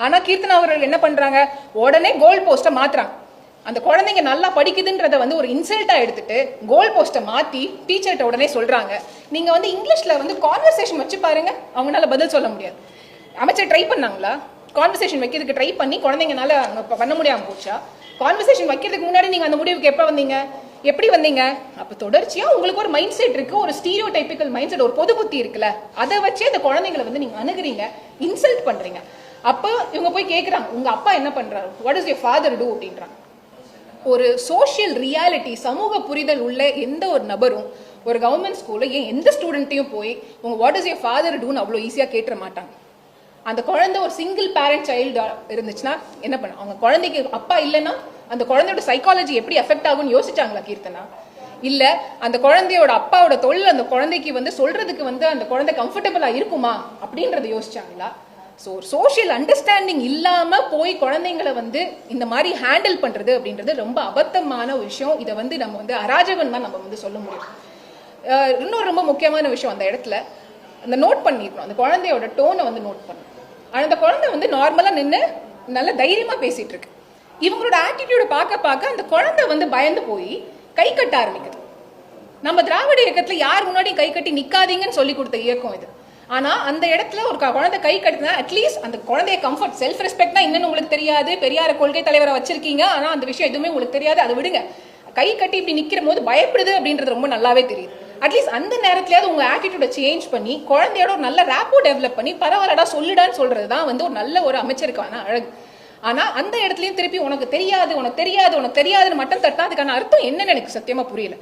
ஆனா கீர்த்தனா அவர்கள் என்ன பண்றாங்க, உடனே கோல் போஸ்ட்டை மாத்துறாங்க. அந்த குழந்தைங்க நல்லா படிக்குதுன்றத வந்து ஒரு இன்சல்ட்டா எடுத்துட்டு கோல் போஸ்ட்டை மாத்தி டீச்சர்கிட்ட உடனே சொல்றாங்க. நீங்க வந்து இங்கிலீஷ்ல வந்து கான்வர்சேஷன் வச்சு பாருங்க, அவங்களால பதில் சொல்ல முடியாது. அமைச்சர் ட்ரை பண்ணாங்களா? கான்வர்சேஷன் வைக்கிறதுக்கு ட்ரை பண்ணி குழந்தைங்கனால பண்ண முடியாம போச்சா? கான்வர்சேஷன் வைக்கிறதுக்கு முன்னாடி நீங்க அந்த முடிவுக்கு எப்ப வந்தீங்க, எப்படி வந்தீங்க? அப்ப தொடர்ச்சியா உங்களுக்கு ஒரு மைண்ட் செட் இருக்கு, ஒரு ஸ்டீரியோ டைபிக்கல் மைண்ட் செட், ஒரு பொது புத்தி இருக்குல்ல, அதை வச்சு அந்த குழந்தைங்களை வந்து நீங்க அணுகுறீங்க, இன்சல்ட் பண்றீங்க. அப்போ இவங்க போய் கேட்குறாங்க, உங்க அப்பா என்ன பண்றாரு, what is your father do அப்படின்றாங்க. ஒரு சோஷியல் ரியாலிட்டி, சமூக புரிதல் உள்ள எந்த ஒரு நபரும் ஒரு கவர்மெண்ட் ஸ்கூல்ல ஏன் எந்த ஸ்டூடெண்ட்டையும் போய் உங்க வாட் இஸ் யுவர் ஃபாதர் டூன்னு அவ்வளோ ஈஸியாக கேட்டுற மாட்டாங்க. அந்த குழந்தை ஒரு சிங்கிள் பேரண்ட் சைல்டு இருந்துச்சுன்னா என்ன பண்ண, அவங்க குழந்தைக்கு அப்பா இல்லைன்னா அந்த குழந்தையோட சைக்காலஜி எப்படி எஃபெக்ட் ஆகும்னு யோசிச்சாங்களா கீர்த்தனா? இல்ல அந்த குழந்தையோட அப்பாவோட தொழில் அந்த குழந்தைக்கு வந்து சொல்றதுக்கு வந்து அந்த குழந்தை கம்ஃபர்டபுளா இருக்குமா அப்படின்றத யோசிச்சாங்களா? ஸோ சோஷியல் அண்டர்ஸ்டாண்டிங் இல்லாம போய் குழந்தைங்களை வந்து இந்த மாதிரி ஹேண்டில் பண்றது அப்படின்றது ரொம்ப அபத்தமான ஒரு விஷயம். இதை வந்து நம்ம வந்து அராஜகம் தான் நம்ம வந்து சொல்ல முடியும். இன்னொரு ரொம்ப முக்கியமான விஷயம், அந்த இடத்துல அந்த நோட் பண்ணிருக்கணும், அந்த குழந்தையோட டோனை வந்து நோட் பண்ணணும். அந்த குழந்தை வந்து நார்மலா நின்று நல்ல தைரியமா பேசிட்டு இருக்கு. இவங்களோட ஆட்டிடியூட பார்க்க அந்த குழந்தை வந்து பயந்து போய் கை கட்ட ஆரம்பிக்குது. நம்ம திராவிட இயக்கத்துல யார் முன்னாடியும் கை கட்டி நிக்காதீங்கன்னு சொல்லி கொடுத்த இயக்கம் இது. ஆனா அந்த இடத்துல ஒரு குழந்தை கை கட்டுனா அட்லீஸ்ட் அந்த குழந்தைய கம்ஃபர்ட், செல்ஃப் ரெஸ்பெக்ட்னா என்னன்னு உங்களுக்கு தெரியாது, பெரியார கொள்கை தலைவரை வச்சிருக்கீங்க, ஆனா அந்த விஷயம் எதுவுமே உங்களுக்கு தெரியாது, அதை விடுங்க. கை கட்டி இப்படி நிக்கிற போது பயப்படுது அப்படின்றது ரொம்ப நல்லாவே தெரியுது. அட்லீஸ்ட் அந்த நேரத்திலேயாவது உங்க ஆட்டிடியூட சேஞ்ச் பண்ணி குழந்தையோட ஒரு நல்ல ரேப்போ டெவலப் பண்ணி பரவாயில்லடா சொல்லுடான்னு சொல்றது தான் வந்து ஒரு நல்ல ஒரு அமைச்சருக்கான அழகு. ஆனா அந்த இடத்துலயும் திருப்பி உனக்கு தெரியாது உனக்கு தெரியாது உனக்கு தெரியாதுன்னு மட்டும் தட்டா அதுக்கான அர்த்தம் என்னன்னு எனக்கு சத்தியமா புரியல.